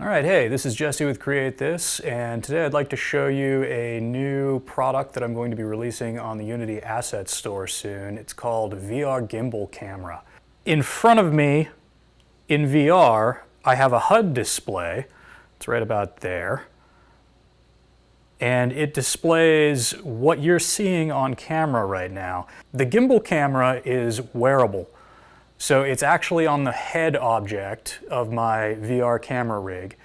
Alright, hey, this is Jesse with Create This, and today I'd like to show you a new product that I'm going to be releasing on the Unity Assets Store soon. It's called VR Gimbal Camera. In front of me, in VR, I have a HUD display. It's right about there. And it displays what you're seeing on camera right now. The gimbal camera is wearable. So it's actually on the head object of my VR camera rig.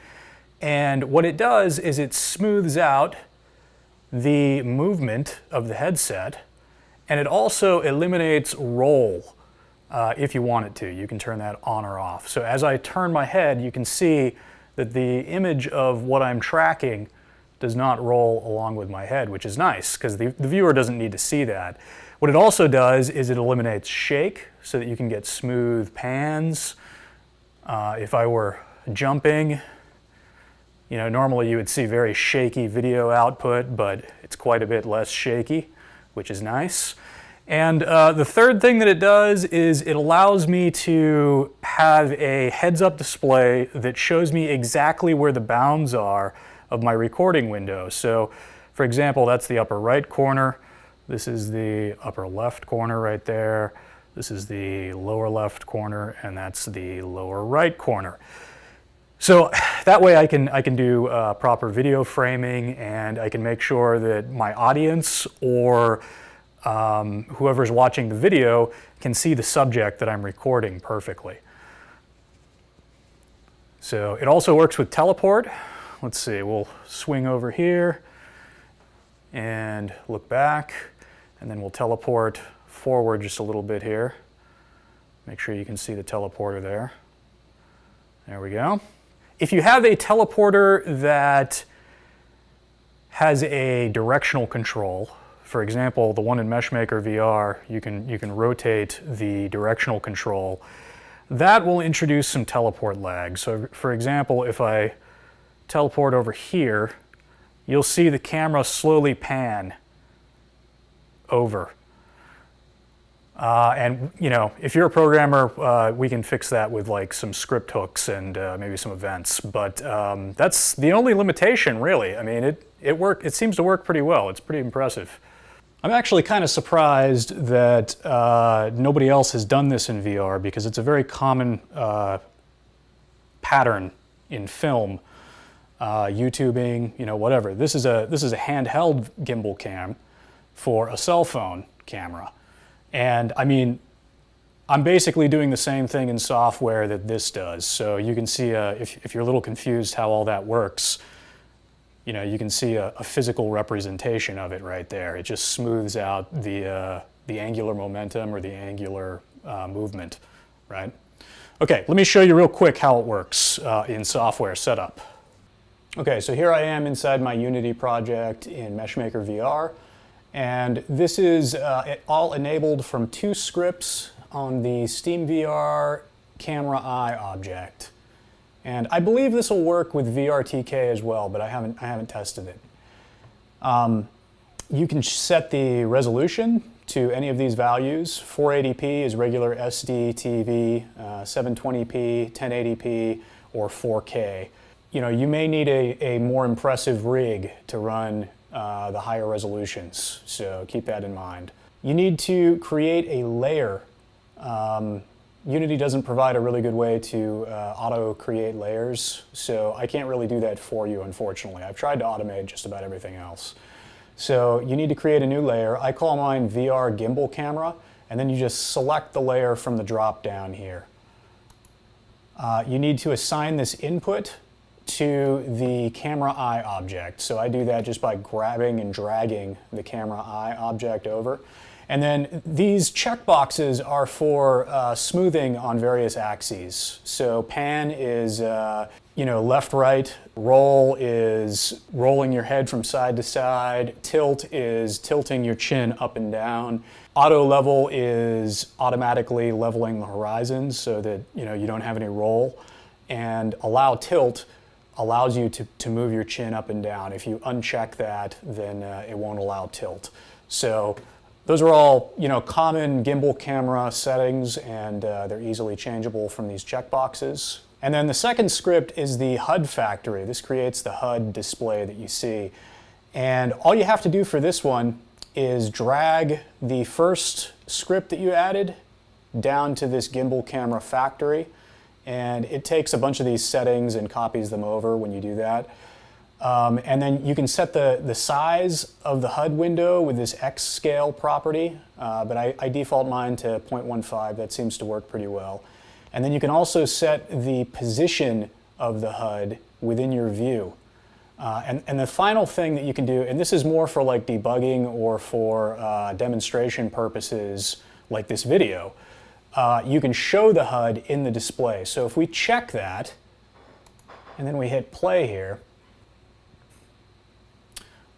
And what it does is it smooths out the movement of the headset, and it also eliminates roll if you want it to. You can turn that on or off. So as I turn my head, you can see that the image of what I'm tracking does not roll along with my head, which is nice because the viewer doesn't need to see that. What it also does is it eliminates shake so that you can get smooth pans. If I were jumping, normally you would see very shaky video output, but it's quite a bit less shaky, which is nice. And the third thing that it does is it allows me to have a heads-up display that shows me exactly where the bounds are of my recording window. So, for example, that's the upper right corner. This is the upper left corner right there. This is the lower left corner, and that's the lower right corner. So that way I can do proper video framing, and I can make sure that my audience or whoever's watching the video can see the subject that I'm recording perfectly. So it also works with teleport. Let's see, we'll swing over here and look back, and then we'll teleport forward just a little bit here. Make sure you can see the teleporter there. There we go. If you have a teleporter that has a directional control, for example, the one in Meshmaker VR, you can rotate the directional control. That will introduce some teleport lag. So for example, if I teleport over here, you'll see the camera slowly pan over. And if you're a programmer, we can fix that with like some script hooks and maybe some events. But that's the only limitation, really. I mean, it seems to work pretty well. It's pretty impressive. I'm actually kind of surprised that nobody else has done this in VR, because it's a very common pattern in film. YouTubing, whatever. This is a handheld gimbal cam for a cell phone camera. And I mean, I'm basically doing the same thing in software that this does. So you can see, if you're a little confused how all that works, you can see a physical representation of it right there. It just smooths out the angular momentum or the angular movement, right? Okay, let me show you real quick how it works in software setup. Okay, so here I am inside my Unity project in Meshmaker VR, and this is all enabled from two scripts on the SteamVR Camera Eye object. And I believe this will work with VRTK as well, but I haven't tested it. You can set the resolution to any of these values. 480p is regular SD TV, 720p, 1080p, or 4K. You may need a more impressive rig to run the higher resolutions, so keep that in mind. You need to create a layer. Unity doesn't provide a really good way to auto-create layers, so I can't really do that for you, unfortunately. I've tried to automate just about everything else. So you need to create a new layer. I call mine VR Gimbal Camera, and then you just select the layer from the drop-down here. You need to assign this input to the camera eye object. So I do that just by grabbing and dragging the camera eye object over. And then these checkboxes are for smoothing on various axes. So pan is left, right. Roll is rolling your head from side to side. Tilt is tilting your chin up and down. Auto level is automatically leveling the horizons so that you don't have any roll. And allow tilt allows you to move your chin up and down. If you uncheck that, then it won't allow tilt. So those are all common gimbal camera settings, and they're easily changeable from these checkboxes. And then the second script is the Hud Factory. This creates the HUD display that you see. And all you have to do for this one is drag the first script that you added down to this Gimbal Camera Factory. And it takes a bunch of these settings and copies them over when you do that. And then you can set the size of the HUD window with this X scale property, but I default mine to 0.15. That seems to work pretty well. And then you can also set the position of the HUD within your view. And the final thing that you can do, and this is more for like debugging or for demonstration purposes like this video, you can show the HUD in the display. So if we check that, and then we hit play here,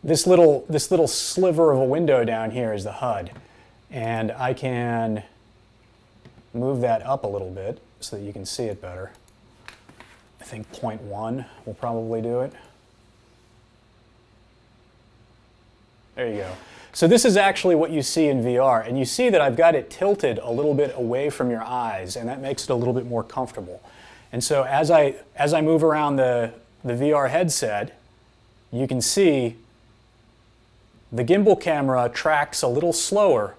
this little sliver of a window down here is the HUD. And I can move that up a little bit so that you can see it better. I think 0.1 will probably do it. There you go. So this is actually what you see in VR, and you see that I've got it tilted a little bit away from your eyes, and that makes it a little bit more comfortable. And so as I move around the VR headset, you can see the gimbal camera tracks a little slower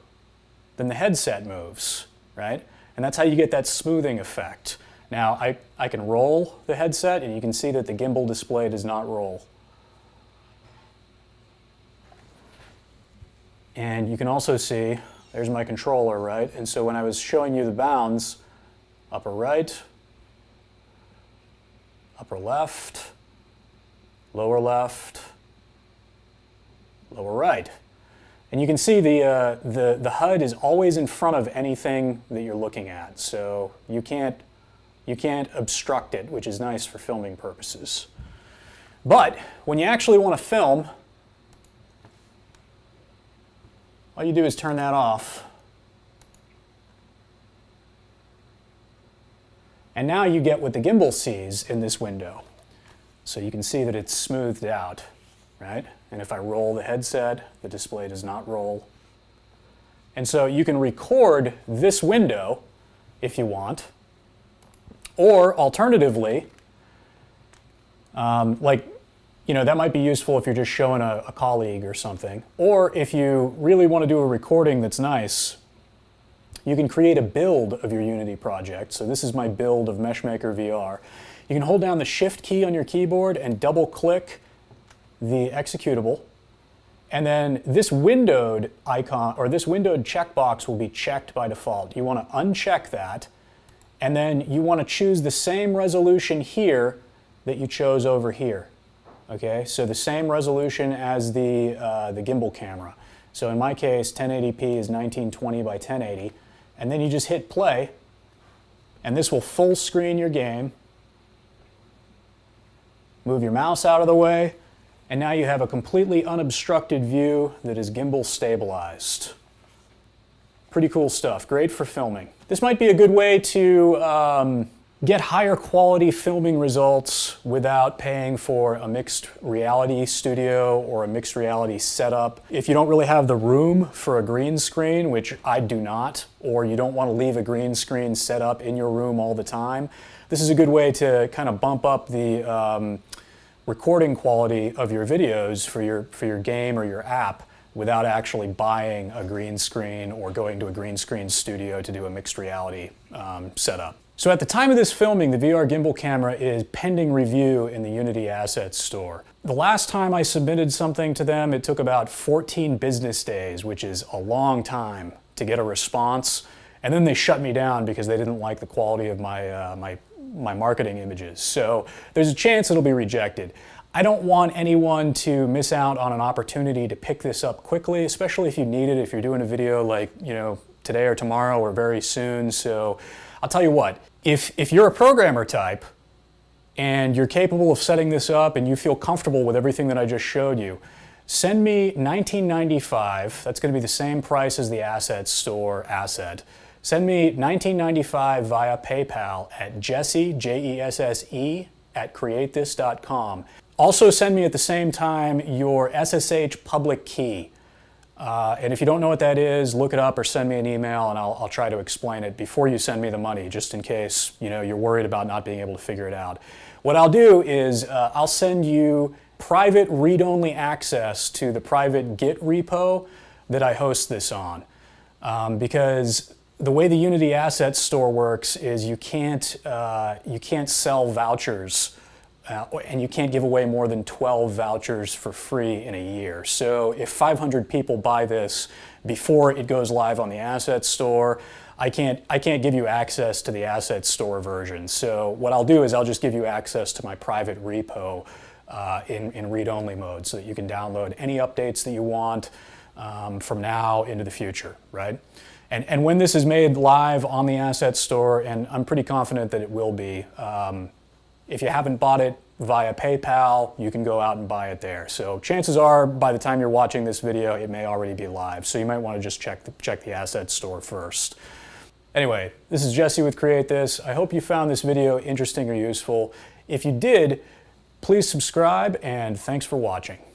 than the headset moves, right? And that's how you get that smoothing effect. Now, I can roll the headset, and you can see that the gimbal display does not roll. And you can also see, there's my controller, right? And so when I was showing you the bounds, upper right, upper left, lower right. And you can see the HUD is always in front of anything that you're looking at. So you can't obstruct it, which is nice for filming purposes. But when you actually want to film, all you do is turn that off. And now you get what the gimbal sees in this window. So you can see that it's smoothed out, right? And if I roll the headset, the display does not roll. And so you can record this window if you want. Or alternatively, that might be useful if you're just showing a colleague or something. Or if you really want to do a recording that's nice, you can create a build of your Unity project. So this is my build of Meshmaker VR. You can hold down the Shift key on your keyboard and double click the executable. And then this windowed icon, or this windowed checkbox will be checked by default. You want to uncheck that. And then you want to choose the same resolution here that you chose over here. Okay, so the same resolution as the gimbal camera. So in my case, 1080p is 1920 by 1080. And then you just hit play, and this will full screen your game. Move your mouse out of the way, and now you have a completely unobstructed view that is gimbal stabilized. Pretty cool stuff, great for filming. This might be a good way to get higher quality filming results without paying for a mixed reality studio or a mixed reality setup. If you don't really have the room for a green screen, which I do not, or you don't want to leave a green screen set up in your room all the time, this is a good way to kind of bump up the recording quality of your videos for your game or your app without actually buying a green screen or going to a green screen studio to do a mixed reality setup. So at the time of this filming, the VR gimbal camera is pending review in the Unity Assets Store. The last time I submitted something to them, it took about 14 business days, which is a long time to get a response. And then they shut me down because they didn't like the quality of my marketing images. So there's a chance it'll be rejected. I don't want anyone to miss out on an opportunity to pick this up quickly, especially if you need it, if you're doing a video like, today or tomorrow or very soon. So I'll tell you what, if you're a programmer type and you're capable of setting this up and you feel comfortable with everything that I just showed you, send me $19.95. That's going to be the same price as the Assets Store asset. Send me $19.95 via PayPal at Jesse, Jesse, at createthis.com. Also send me at the same time your SSH public key. And if you don't know what that is, look it up or send me an email and I'll try to explain it before you send me the money, just in case you're worried about not being able to figure it out. What I'll do is I'll send you private read-only access to the private Git repo that I host this on. Because the way the Unity Assets Store works is you can't sell vouchers and you can't give away more than 12 vouchers for free in a year. So if 500 people buy this before it goes live on the Assets Store, I can't give you access to the Assets Store version. So what I'll do is I'll just give you access to my private repo in read-only mode so that you can download any updates that you want from now into the future, right? And when this is made live on the Assets Store, and I'm pretty confident that it will be, if you haven't bought it via PayPal, you can go out and buy it there. So chances are, by the time you're watching this video, it may already be live. So you might want to just check the Assets Store first. Anyway, this is Jesse with Create This. I hope you found this video interesting or useful. If you did, please subscribe, and thanks for watching.